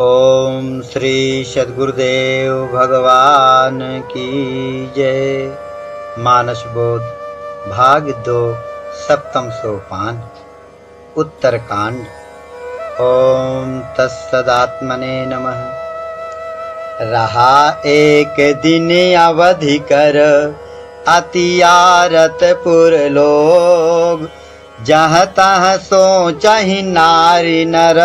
ओम श्री सद्गुरुदेव भगवान की जय। मानस बोध भाग 2 सप्तम सोपान उत्तरकांड। ओम तत्सदात्मने नमः। रहा एक दिन अवधि कर अतियारत पुर लोग, जहाँ तहाँ सोचहि नारी नर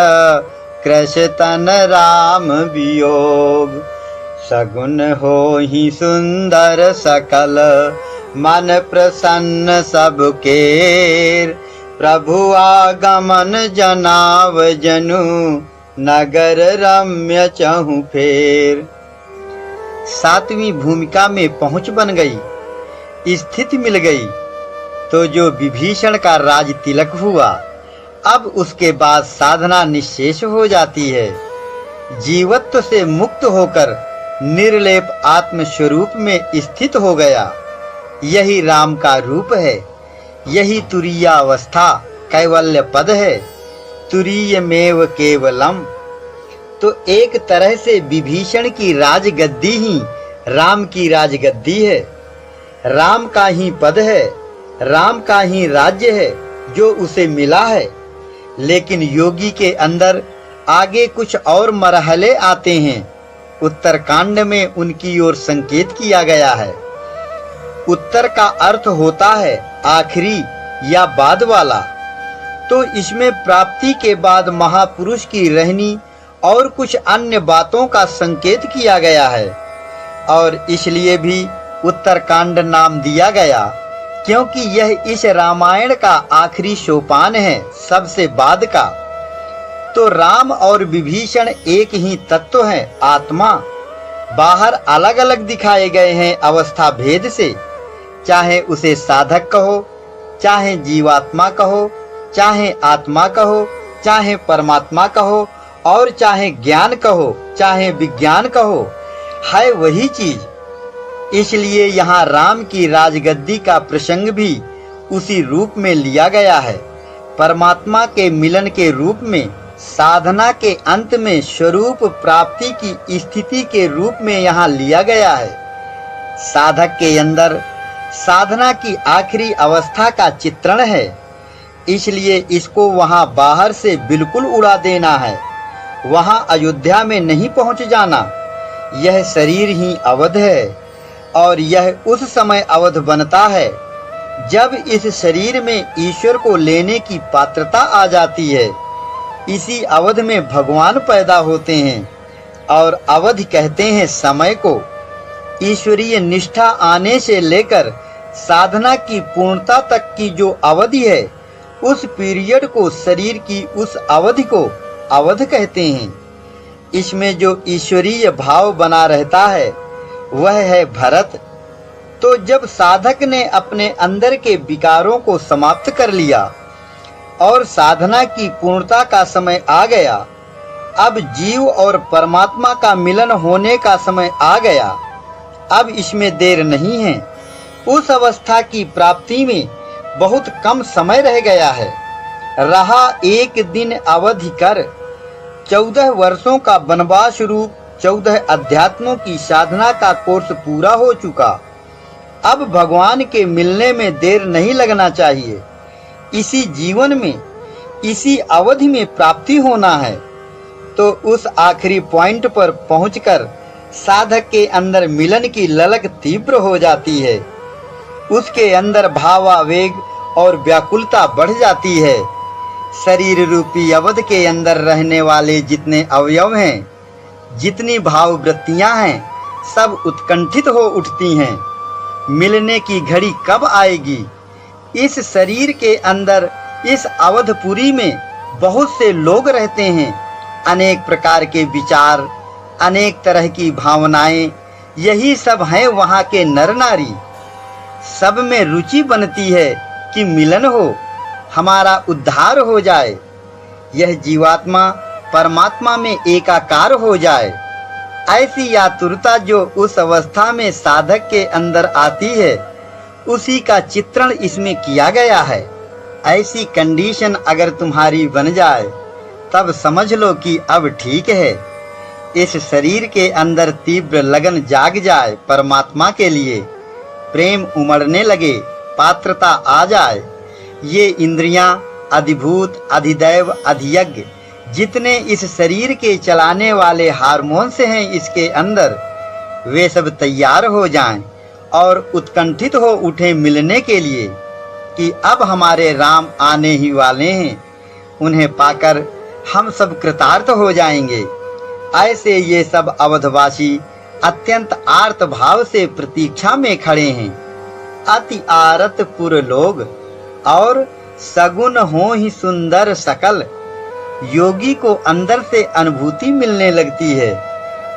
कृष्ण तन राम वियोग। सगुन होहि सुंदर सकल मन प्रसन्न सबके, प्रभु आगमन जनाव जनु नगर रम्य चहु फेर। 7वीं भूमिका में पहुंच बन गई, स्थिति मिल गई, तो जो विभीषण का राज तिलक हुआ, अब उसके बाद साधना निश्शेष हो जाती है। जीवत्व से मुक्त होकर निर्लेप आत्म स्वरूप में स्थित हो गया। यही राम का रूप है, यही तुरीय अवस्था कैवल्य पद है। तुरीयमेव केवलम। तो एक तरह से विभीषण की राजगद्दी ही राम की राजगद्दी है। राम का ही पद है, राम का ही राज्य है जो उसे मिला है। लेकिन योगी के अंदर आगे कुछ और मरहले आते हैं। उत्तरकांड में उनकी ओर संकेत किया गया है। उत्तर का अर्थ होता है आखिरी या बाद वाला। तो इसमें प्राप्ति के बाद महापुरुष की रहनी और कुछ अन्य बातों का संकेत किया गया है, और इसलिए भी उत्तरकांड नाम दिया गया, क्योंकि यह इस रामायण का आखिरी सोपान है, सबसे बाद का। तो राम और विभीषण एक ही तत्व है, आत्मा। बाहर अलग अलग दिखाए गए हैं अवस्था भेद से। चाहे उसे साधक कहो, चाहे जीवात्मा कहो, चाहे आत्मा कहो, चाहे परमात्मा कहो, और चाहे ज्ञान कहो, चाहे विज्ञान कहो, है वही चीज। इसलिए यहाँ राम की राजगद्दी का प्रसंग भी उसी रूप में लिया गया है। परमात्मा के मिलन के रूप में, साधना के अंत में स्वरूप प्राप्ति की स्थिति के रूप में यहाँ लिया गया है। साधक के अंदर साधना की आखिरी अवस्था का चित्रण है, इसलिए इसको वहाँ बाहर से बिल्कुल उड़ा देना है। वहाँ अयोध्या में नहीं पहुँच जाना। यह शरीर ही अवध है, और यह उस समय अवध बनता है जब इस शरीर में ईश्वर को लेने की पात्रता आ जाती है। इसी अवध में भगवान पैदा होते हैं, और अवधि कहते हैं समय को। ईश्वरीय निष्ठा आने से लेकर साधना की पूर्णता तक की जो अवधि है, उस पीरियड को, शरीर की उस अवधि को अवध कहते हैं। इसमें जो ईश्वरीय भाव बना रहता है वह है भरत। तो जब साधक ने अपने अंदर के विकारों को समाप्त कर लिया और साधना की पूर्णता का समय आ गया, अब जीव और परमात्मा का मिलन होने का समय आ गया। अब इसमें देर नहीं है। उस अवस्था की प्राप्ति में बहुत कम समय रह गया है। रहा एक दिन अवधि कर। 14 वर्षों का वनवास रूप 14 अध्यात्मों की साधना का कोर्स पूरा हो चुका। अब भगवान के मिलने में देर नहीं लगना चाहिए। इसी जीवन में, इसी अवधि में प्राप्ति होना है। तो उस आखिरी पॉइंट पर पहुंचकर साधक के अंदर मिलन की ललक तीव्र हो जाती है। उसके अंदर भावावेग और व्याकुलता बढ़ जाती है। शरीर रूपी अवध के अंदर रहने वाले जितने अवयव हैं, जितनी भाव वृत्तियां हैं, सब उत्कंठित हो उठती हैं। मिलने की घड़ी कब आएगी? इस शरीर के अंदर, इस अवधपुरी में बहुत से लोग रहते हैं। अनेक प्रकार के विचार, अनेक तरह की भावनाएं, यही सब हैं वहाँ के नर नारी। सब में रुचि बनती है कि मिलन हो, हमारा उद्धार हो जाए, यह जीवात्मा परमात्मा में एकाकार हो जाए। ऐसी आतुरता जो उस अवस्था में साधक के अंदर आती है, उसी का चित्रण इसमें किया गया है। ऐसी कंडीशन अगर तुम्हारी बन जाए तब समझ लो कि अब ठीक है, इस शरीर के अंदर तीव्र लगन जाग जाए परमात्मा के लिए, प्रेम उमड़ने लगे, पात्रता आ जाए, ये इंद्रियां, अधिभूत, अधिदैव, अधियज्ञ जितने इस शरीर के चलाने वाले हार्मोन्स हैं इसके अंदर, वे सब तैयार हो जाएं और उत्कंठित हो उठे मिलने के लिए कि अब हमारे राम आने ही वाले हैं, उन्हें पाकर हम सब कृतार्थ हो जाएंगे। ऐसे ये सब अवधवासी अत्यंत आर्त भाव से प्रतीक्षा में खड़े हैं। अति आरत पुर लोग और सगुन हो ही सुंदर सकल। योगी को अंदर से अनुभूति मिलने लगती है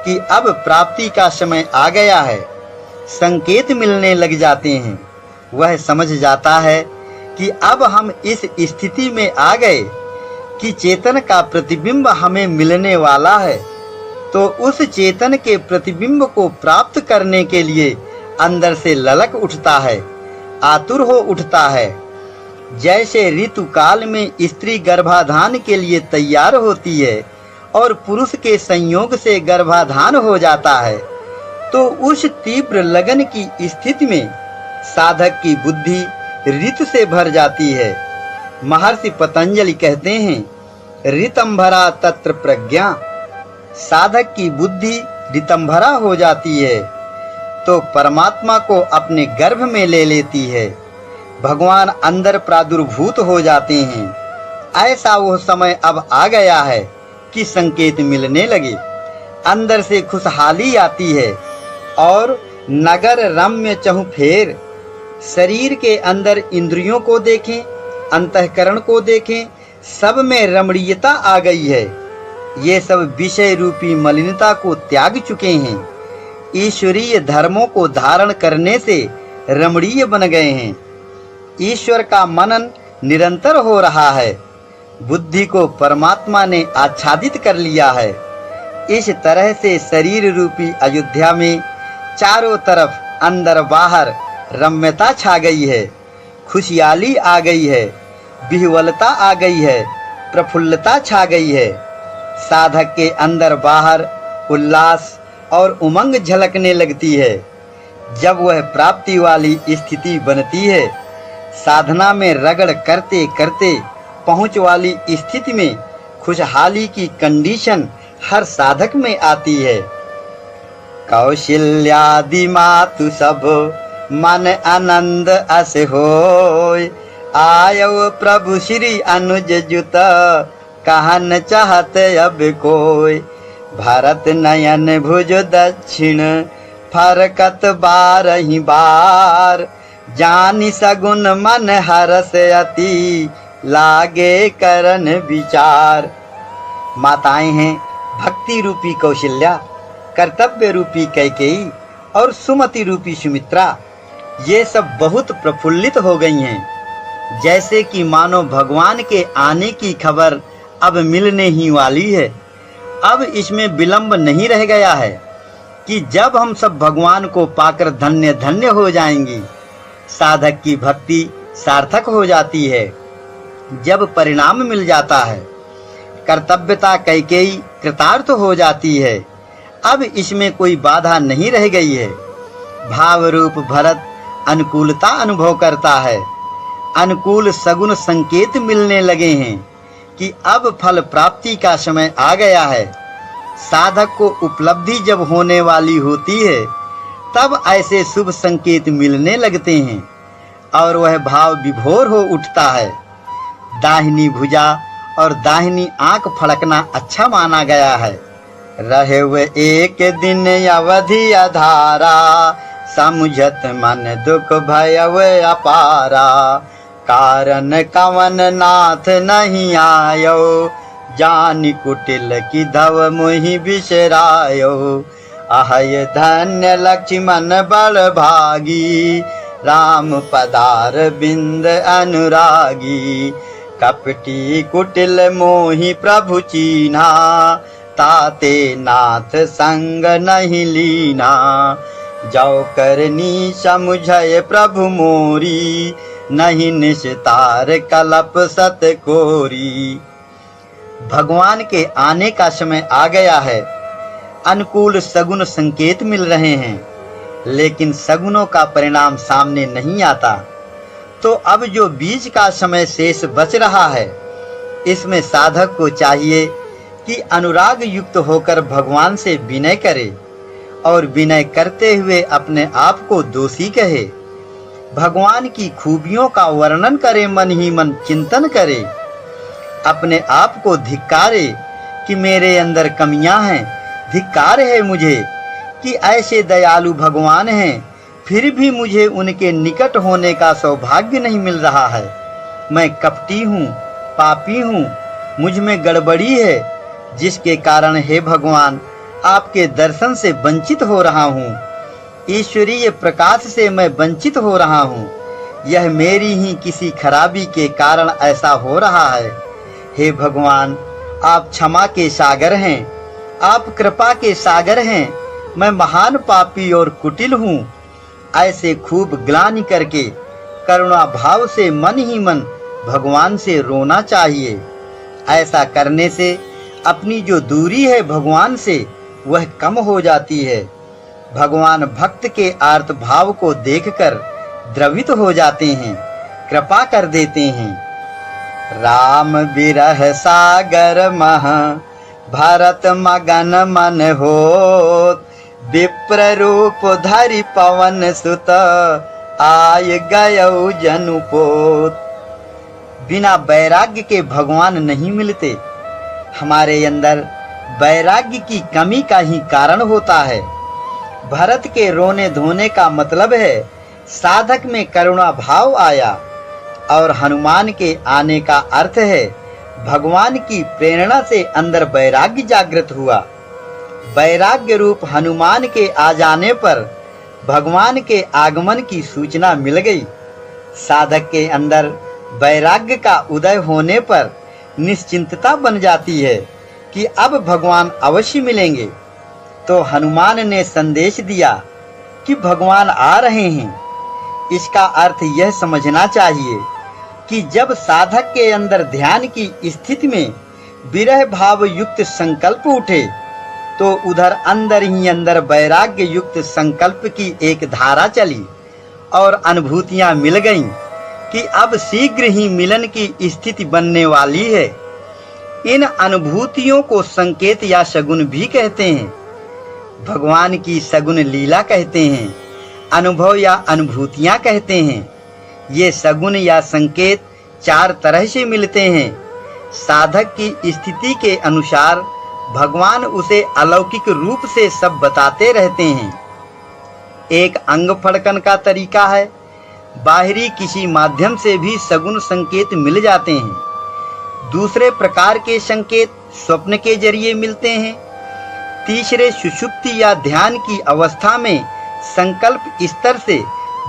कि अब प्राप्ति का समय आ गया है। संकेत मिलने लग जाते हैं। वह समझ जाता है कि अब हम इस स्थिति में आ गए कि चेतन का प्रतिबिंब हमें मिलने वाला है। तो उस चेतन के प्रतिबिंब को प्राप्त करने के लिए अंदर से ललक उठता है, आतुर हो उठता है। जैसे ऋतु काल में स्त्री गर्भाधान के लिए तैयार होती है और पुरुष के संयोग से गर्भाधान हो जाता है, तो उस तीव्र लगन की स्थिति में साधक की बुद्धि ऋतु से भर जाती है। महर्षि पतंजलि कहते हैं, ऋतंभरा तत्र प्रज्ञा। साधक की बुद्धि ऋतंभरा हो जाती है तो परमात्मा को अपने गर्भ में ले लेती है। भगवान अंदर प्रादुर्भूत हो जाते हैं। ऐसा वो समय अब आ गया है कि संकेत मिलने लगे। अंदर से खुशहाली आती है और नगर रम्य चहुफेर। शरीर के अंदर इंद्रियों को देखें, अंतःकरण को देखें, सब में रमणीयता आ गई है। ये सब विषय रूपी मलिनता को त्याग चुके हैं। ईश्वरीय धर्मों को धारण करने से रमणीय बन गए हैं। ईश्वर का मनन निरंतर हो रहा है। बुद्धि को परमात्मा ने आच्छादित कर लिया है। इस तरह से शरीर रूपी अयोध्या में चारों तरफ अंदर बाहर रम्यता छा गई है, खुशहाली आ गई है, विह्वलता आ गई है, प्रफुल्लता छा गई है। साधक के अंदर बाहर उल्लास और उमंग झलकने लगती है। जब वह प्राप्ति वाली स्थिति बनती है, साधना में रगड़ करते करते पहुंच वाली स्थिति में खुशहाली की कंडीशन हर साधक में आती है। कौशल्यादि मातु सब मन आनंद अस होय, आयो प्रभु श्री अनुज जुत कहन चाहत अब कोय। भरत नयन भुज दक्षिण फरकत बारहि बार, जानि सगुन मन हरस अति लागे करन विचार। माताएं हैं भक्ति रूपी कौशल्या, कर्तव्य रूपी कैकेयी और सुमति रूपी सुमित्रा। ये सब बहुत प्रफुल्लित हो गई हैं, जैसे कि मानो भगवान के आने की खबर अब मिलने ही वाली है। अब इसमें विलंब नहीं रह गया है कि जब हम सब भगवान को पाकर धन्य धन्य हो जाएंगी। साधक की भक्ति सार्थक हो जाती है जब परिणाम मिल जाता है। कर्तव्यता कैकेयी कृतार्थ हो जाती है। अब इसमें कोई बाधा नहीं रह गई है। भाव रूप भरत अनुकूलता अनुभव करता है। अनुकूल सगुन संकेत मिलने लगे हैं कि अब फल प्राप्ति का समय आ गया है। साधक को उपलब्धि जब होने वाली होती है, तब ऐसे शुभ संकेत मिलने लगते हैं और वह भाव विभोर हो उठता है। दाहिनी भुजा और दाहिनी आंख फड़कना अच्छा माना गया है। रहे वे एक दिन अवधि अधारा, समुझत मन दुख भय अपारा। कारण कवन नाथ नहीं आयो, जानि कुटिल की धव मुहि बिसरायो। अहय धन्य लक्ष्मण बड़ भागी, राम पदार बिंद अनुरागी। कपटी कुटिल मोहि प्रभु चीन्हा, ताते नाथ संग नहीं लीना। जो करनी समुझय प्रभु मोरी, नहीं निस्तार कलप सत कोरी। भगवान के आने का समय आ गया है। अनुकूल सगुन संकेत मिल रहे हैं, लेकिन सगुनों का परिणाम सामने नहीं आता। तो अब जो बीच का समय शेष बच रहा है, इसमें साधक को चाहिए कि अनुराग युक्त होकर भगवान से विनय करे और विनय करते हुए अपने आप को दोषी कहे, भगवान की खूबियों का वर्णन करे, मन ही मन चिंतन करे, अपने आप को धिक्कारे कि मेरे अंदर कमियां हैं, धिक्कार है मुझे कि ऐसे दयालु भगवान हैं, फिर भी मुझे उनके निकट होने का सौभाग्य नहीं मिल रहा है। मैं कपटी हूँ, पापी हूँ, मुझ में गड़बड़ी है, जिसके कारण हे भगवान आपके दर्शन से वंचित हो रहा हूँ, ईश्वरीय प्रकाश से मैं वंचित हो रहा हूँ। यह मेरी ही किसी खराबी के कारण ऐसा हो रहा है। हे भगवान, आप क्षमा के सागर हैं, आप कृपा के सागर हैं। मैं महान पापी और कुटिल हूँ। ऐसे खूब ग्लानि करके करुणा भाव से मन ही मन भगवान से रोना चाहिए। ऐसा करने से अपनी जो दूरी है भगवान से, वह कम हो जाती है। भगवान भक्त के आर्त भाव को देखकर द्रवित हो जाते हैं, कृपा कर देते हैं। राम बिरह सागर मह भरत मगन मन होत, विप्र रूप धरि पवन सुत आय गयौ जनुपोत। बिना वैराग्य के भगवान नहीं मिलते। हमारे अंदर वैराग्य की कमी का ही कारण होता है। भरत के रोने धोने का मतलब है साधक में करुणा भाव आया, और हनुमान के आने का अर्थ है भगवान की प्रेरणा से अंदर वैराग्य जागृत हुआ। वैराग्य रूप हनुमान के आ जाने पर भगवान के आगमन की सूचना मिल गई। साधक के अंदर वैराग्य का उदय होने पर निश्चिंतता बन जाती है कि अब भगवान अवश्य मिलेंगे। तो हनुमान ने संदेश दिया कि भगवान आ रहे हैं। इसका अर्थ यह समझना चाहिए कि जब साधक के अंदर ध्यान की स्थिति में विरह भाव युक्त संकल्प उठे, तो उधर अंदर ही अंदर वैराग्य युक्त संकल्प की एक धारा चली और अनुभूतियां मिल गईं कि अब शीघ्र ही मिलन की स्थिति बनने वाली है। इन अनुभूतियों को संकेत या शगुन भी कहते हैं। भगवान की सगुन लीला कहते हैं, अनुभव या अनुभूतियां कहते हैं। ये सगुन या संकेत चार तरह से मिलते हैं। साधक की स्थिति के अनुसार भगवान उसे अलौकिक रूप से सब बताते रहते हैं। एक अंग फड़कन का तरीका है, बाहरी किसी माध्यम से भी सगुन संकेत मिल जाते हैं। दूसरे प्रकार के संकेत स्वप्न के जरिए मिलते हैं। तीसरे सुषुप्ति या ध्यान की अवस्था में संकल्प स्तर से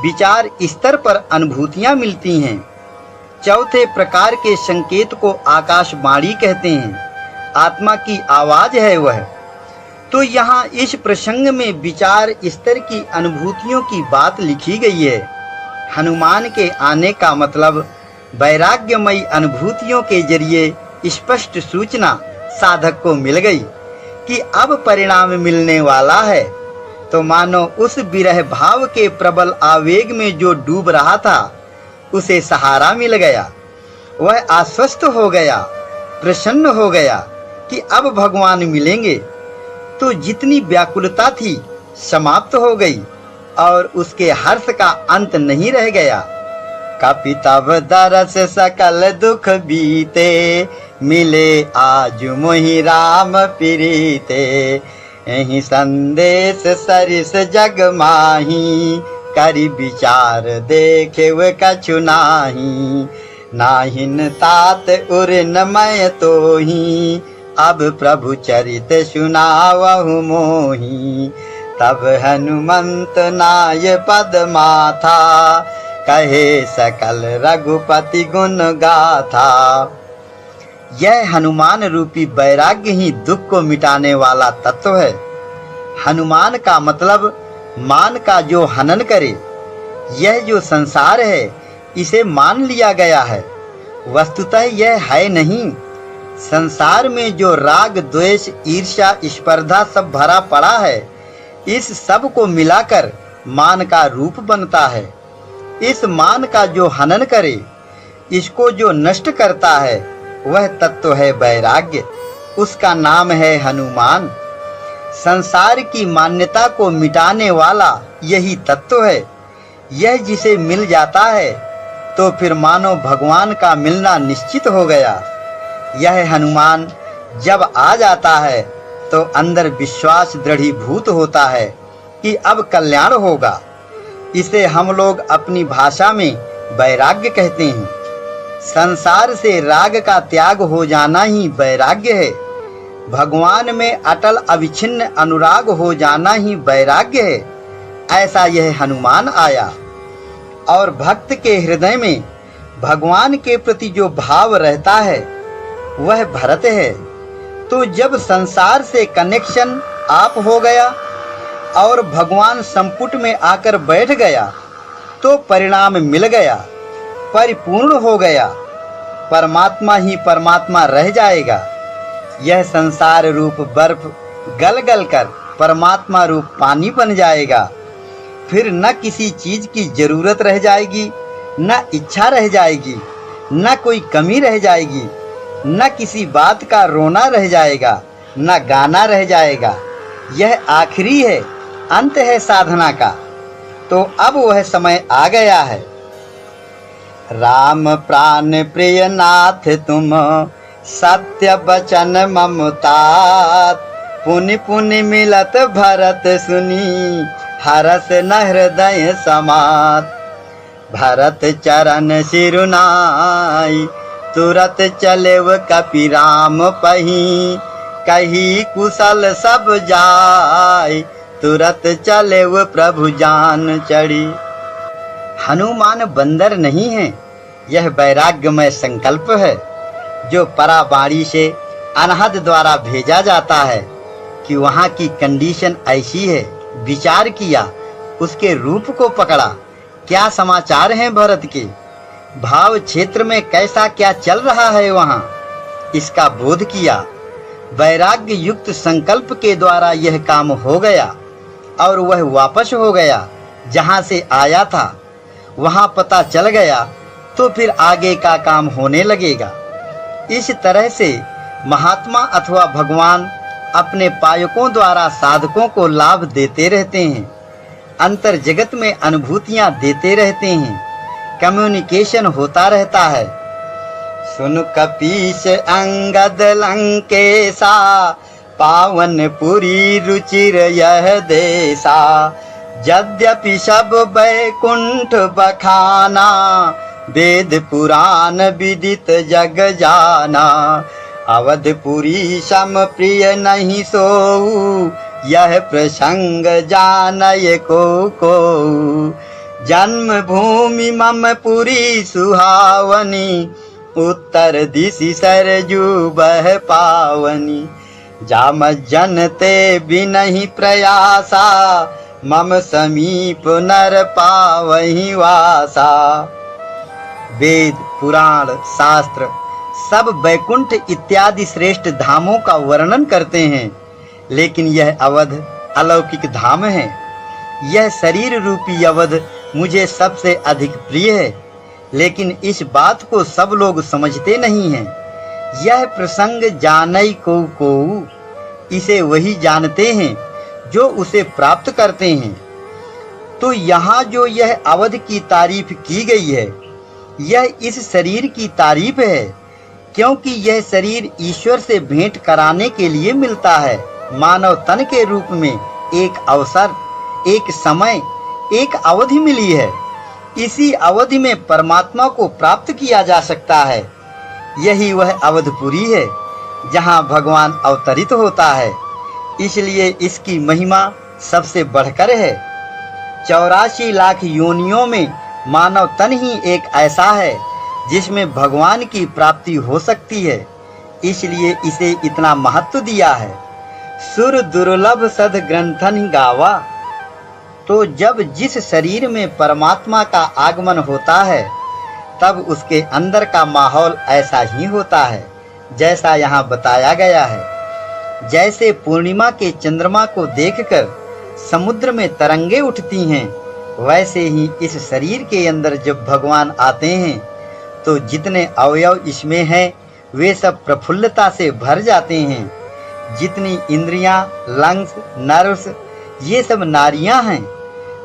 विचार स्तर पर अनुभूतियां मिलती हैं। चौथे प्रकार के संकेत को आकाशवाणी कहते हैं, आत्मा की आवाज है वह। तो यहाँ इस प्रसंग में विचार स्तर की अनुभूतियों की बात लिखी गई है। हनुमान के आने का मतलब वैराग्यमयी अनुभूतियों के जरिए स्पष्ट सूचना साधक को मिल गई कि अब परिणाम मिलने वाला है। तो मानो उस विरह भाव के प्रबल आवेग में जो डूब रहा था, उसे सहारा मिल गया। वह आश्वस्त हो गया, प्रसन्न हो गया कि अब भगवान मिलेंगे। तो जितनी व्याकुलता थी समाप्त हो गई और उसके हर्ष का अंत नहीं रह गया। कपितव दरस सकल दुख बीते, मिले आज मोहि राम प्रीते। यही संदेश सरिस जग माही, करि विचार देखे वे कछु नाही। नाहिन तात उरिन मैं तोही, अब प्रभु चरित सुनावहु मोही। तब हनुमंत नाय पद माथा, कहे सकल रघुपति गुण गाथा। यह हनुमान रूपी वैराग्य ही दुख को मिटाने वाला तत्व है। हनुमान का मतलब मान का जो हनन करे। यह जो संसार है, इसे मान लिया गया है। वस्तुतः यह है नहीं। संसार में जो राग, द्वेष, ईर्ष्या, स्पर्धा सब भरा पड़ा है, इस सब को मिलाकर मान का रूप बनता है। इस मान का जो हनन करे, इसको जो नष्ट करता है, वह तत्व है वैराग्य। उसका नाम है हनुमान। संसार की मान्यता को मिटाने वाला यही तत्व है। यह जिसे मिल जाता है तो फिर मानो भगवान का मिलना निश्चित हो गया। यह हनुमान जब आ जाता है तो अंदर विश्वास दृढ़ीभूत होता है कि अब कल्याण होगा। इसे हम लोग अपनी भाषा में वैराग्य कहते हैं। संसार से राग का त्याग हो जाना ही वैराग्य है। भगवान में अटल अविच्छिन्न अनुराग हो जाना ही वैराग्य है। ऐसा यह हनुमान आया और भक्त के हृदय में भगवान के प्रति जो भाव रहता है वह भरत है। तो जब संसार से कनेक्शन आप हो गया और भगवान संपुट में आकर बैठ गया तो परिणाम मिल गया, परिपूर्ण हो गया। परमात्मा ही परमात्मा रह जाएगा। यह संसार रूप बर्फ गल गल कर परमात्मा रूप पानी बन जाएगा। फिर न किसी चीज की जरूरत रह जाएगी, न इच्छा रह जाएगी, न कोई कमी रह जाएगी, न किसी बात का रोना रह जाएगा, न गाना रह जाएगा। यह आखिरी है, अंत है साधना का। तो अब वह समय आ गया है। राम प्राण प्रिय नाथ तुम, सत्य बचन ममतात। पुनि पुनि मिलत भरत सुनी, हरस न हृदय समात। भरत चरण सिरुनाई, तुरत चलेव कपि राम पही। कही कुशल सब जाय, तुरत चलेव प्रभु जान चढ़ी। हनुमान बंदर नहीं है, यह वैराग्यमय संकल्प है जो पराबाणी से अनहद द्वारा भेजा जाता है कि वहाँ की कंडीशन ऐसी है। विचार किया, उसके रूप को पकड़ा, क्या समाचार हैं भरत के, भाव क्षेत्र में कैसा क्या चल रहा है वहाँ, इसका बोध किया। वैराग्य युक्त संकल्प के द्वारा यह काम हो गया और वह वापस हो गया जहाँ से आया था। वहाँ पता चल गया तो फिर आगे का काम होने लगेगा। इस तरह से महात्मा अथवा भगवान अपने पायकों द्वारा साधकों को लाभ देते रहते हैं, अंतर जगत में अनुभूतियां देते रहते हैं, कम्युनिकेशन होता रहता है। सुन कपीस अंगद लंकेशा, पावन पुरी रुचिर यह देशा। यद्यपि सब बैकुंठ बखाना, वेद पुराण विदित जग जाना। अवधपुरी सम प्रिय नहीं सोऊ, यह प्रसंग जानय को। जन्म भूमि मम पुरी सुहावनी, उत्तर दिशि सरजू बह पावनी। जाम जनते बिनहि प्रयासा, मम समीप नर पावहि वासा। वेद, पुराण, शास्त्र सब वैकुंठ इत्यादि श्रेष्ठ धामों का वर्णन करते हैं, लेकिन यह अवध अलौकिक धाम है। यह शरीर रूपी अवध मुझे सबसे अधिक प्रिय है, लेकिन इस बात को सब लोग समझते नहीं हैं। यह प्रसंग जानई को इसे वही जानते हैं जो उसे प्राप्त करते हैं। तो यहाँ जो यह अवध की तारीफ की गई है, यह इस शरीर की तारीफ है, क्योंकि यह शरीर ईश्वर से भेंट कराने के लिए मिलता है। मानव तन के रूप में एक अवसर, एक समय, एक अवधि मिली है। इसी अवधि में परमात्मा को प्राप्त किया जा सकता है। यही वह अवधपुरी है जहाँ भगवान अवतरित होता है। इसलिए इसकी महिमा सबसे बढ़कर है। 84 लाख योनियों में मानव तन ही एक ऐसा है जिसमें भगवान की प्राप्ति हो सकती है। इसलिए इसे इतना महत्व दिया है। सुर दुर्लभ सद ग्रंथन गावा। तो जब जिस शरीर में परमात्मा का आगमन होता है, तब उसके अंदर का माहौल ऐसा ही होता है। जैसा यहाँ बताया गया है। जैसे पूर्णिमा के चंद्रमा को देखकर समुद्र में तरंगे उठती हैं, वैसे ही इस शरीर के अंदर जब भगवान आते हैं तो जितने अवयव इसमें हैं वे सब प्रफुल्लता से भर जाते हैं। जितनी इंद्रियां, लंग्स, नर्व्स, ये सब नाड़ियां हैं,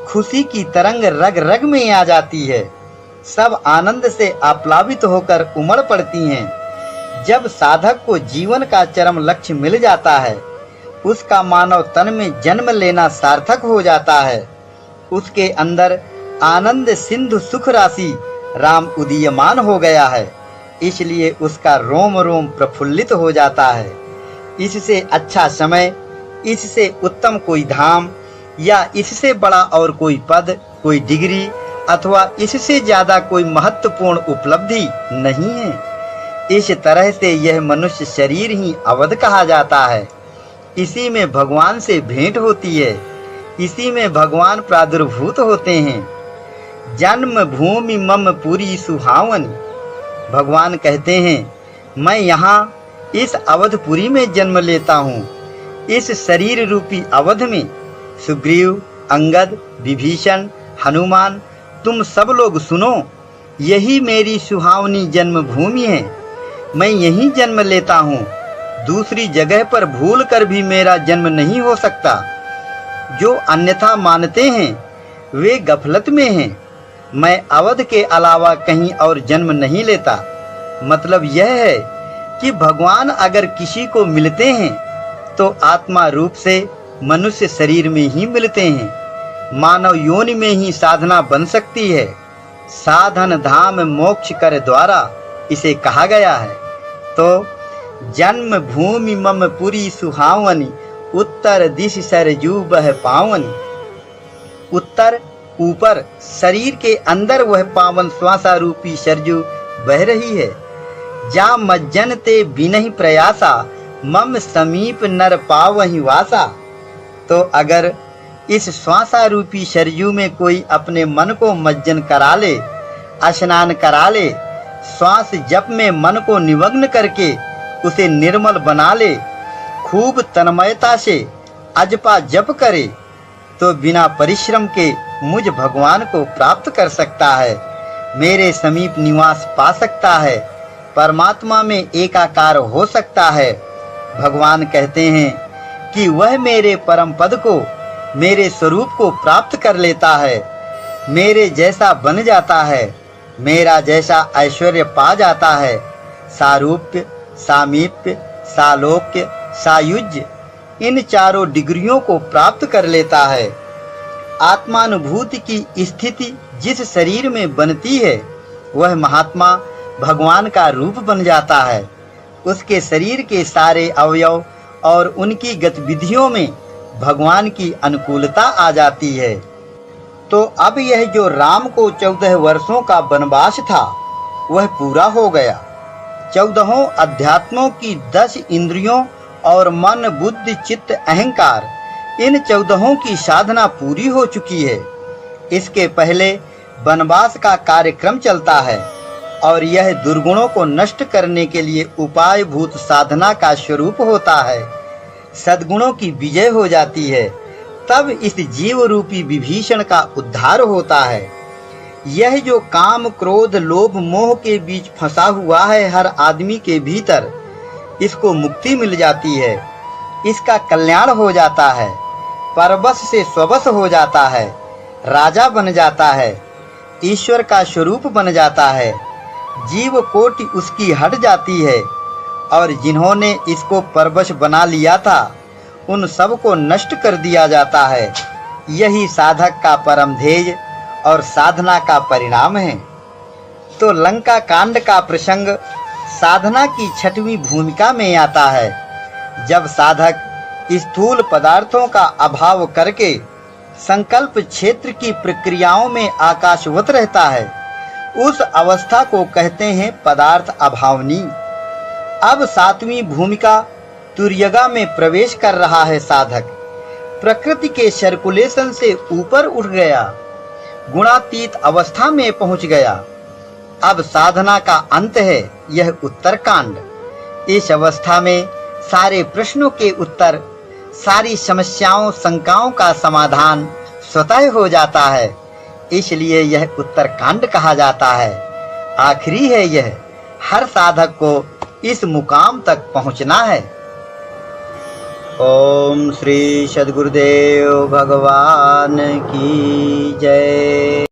खुशी की तरंग रग रग में आ जाती है। सब आनंद से आप्लावित होकर उमड़ पड़ती हैं। जब साधक को जीवन का चरम लक्ष्य मिल जाता है, उसका मानव तन में जन्म लेना सार्थक हो जाता है। उसके अंदर आनंद सिंधु सुख राशि राम उदीयमान हो गया है, इसलिए उसका रोम रोम प्रफुल्लित हो जाता है। इससे अच्छा समय, इससे उत्तम कोई धाम या इससे बड़ा और कोई पद, कोई डिग्री अथवा इससे ज्यादा कोई महत्वपूर्ण उपलब्धि नहीं है। इस तरह से यह मनुष्य शरीर ही अवध कहा जाता है। इसी में भगवान से भेंट होती है, इसी में भगवान प्रादुर्भूत होते हैं। जन्म भूमि मम पुरी सुहावनी, भगवान कहते हैं मैं यहाँ इस अवधपुरी में जन्म लेता हूँ। इस शरीर रूपी अवध में सुग्रीव, अंगद, विभीषण, हनुमान, तुम सब लोग सुनो, यही मेरी सुहावनी जन्म भूमि है। मैं यहीं जन्म लेता हूँ, दूसरी जगह पर भूल कर भी मेरा जन्म नहीं हो सकता। जो अन्यथा मानते हैं वे गफलत में हैं। मैं अवध के अलावा कहीं और जन्म नहीं लेता। मतलब यह है कि भगवान अगर किसी को मिलते हैं तो आत्मा रूप से मनुष्य शरीर में ही मिलते हैं। मानव योनि में ही साधना बन सकती है। साधन धाम मोक्ष कर द्वारा इसे कहा गया है। तो जन्म भूमि मम पुरी सुहावनी, उत्तर दिश सरजू बह पावनी। उत्तर ऊपर शरीर के अंदर वह पावन श्वासा रूपी सरजू बह रही है। जा मज्जन ते बिनहि प्रयासा, मम समीप नर पावहि वासा। तो अगर इस श्वासा रूपी सरजू में कोई अपने मन को मज्जन करा ले, स्नान करा ले, श्वास जप में मन को निमग्न करके उसे निर्मल बना ले, खूब तन्मयता से अजपा जप करे, तो बिना परिश्रम के मुझ भगवान को प्राप्त कर सकता है, मेरे समीप निवास पा सकता है, परमात्मा में एकाकार हो सकता है। भगवान कहते हैं कि वह मेरे परम पद को, मेरे स्वरूप को प्राप्त कर लेता है, मेरे जैसा बन जाता है, मेरा जैसा ऐश्वर्य पा जाता है। सारूप्य, सामीप्य, सालोक्य, सायुज्य, इन चारों डिग्रियों को प्राप्त कर लेता है। आत्मानुभूति की स्थिति जिस शरीर में बनती है वह महात्मा भगवान का रूप बन जाता है। उसके शरीर के सारे अवयव और उनकी गतिविधियों में भगवान की अनुकूलता आ जाती है। तो अब यह जो राम को 14 वर्षों का वनवास था वह पूरा हो गया। 14 अध्यात्मों की 10 इंद्रियों और मन, बुद्धि, चित्त, अहंकार, इन 14 की साधना पूरी हो चुकी है। इसके पहले वनवास का कार्यक्रम चलता है और यह दुर्गुणों को नष्ट करने के लिए उपाय भूत साधना का स्वरूप होता है। सद्गुणों की विजय हो जाती है, तब इस जीव रूपी विभीषण का उद्धार होता है। यह जो काम, क्रोध, लोभ, मोह के बीच फंसा हुआ है हर आदमी के भीतर, इसको मुक्ति मिल जाती है, इसका कल्याण हो जाता है, परवश से स्ववश हो जाता है, राजा बन जाता है, ईश्वर का स्वरूप बन जाता है, जीव कोटि उसकी हट जाती है और जिन्होंने इसको परवश बना लिया था उन सब को नष्ट कर दिया जाता है। यही साधक का परम ध्येय और साधना का परिणाम है। तो लंका कांड का प्रसंग साधना की 6वीं भूमिका में आता है। जब साधक स्थूल पदार्थों का अभाव करके संकल्प क्षेत्र की प्रक्रियाओं में आकाशवत रहता है, उस अवस्था को कहते हैं पदार्थ अभावनी। अब 7वीं भूमिका तुर्यगा में प्रवेश कर रहा है साधक। प्रकृति के सर्कुलेशन से ऊपर उठ गया, गुणातीत अवस्था में पहुंच गया। अब साधना का अंत है यह उत्तरकांड। इस अवस्था में सारे प्रश्नों के उत्तर, सारी समस्याओं शंकाओं का समाधान स्वतः हो जाता है। इसलिए यह उत्तरकांड कहा जाता है। आखिरी है यह। हर साधक को इस मुकाम तक पहुंचना है। ओम श्री सद्गुरुदेव भगवान की जय।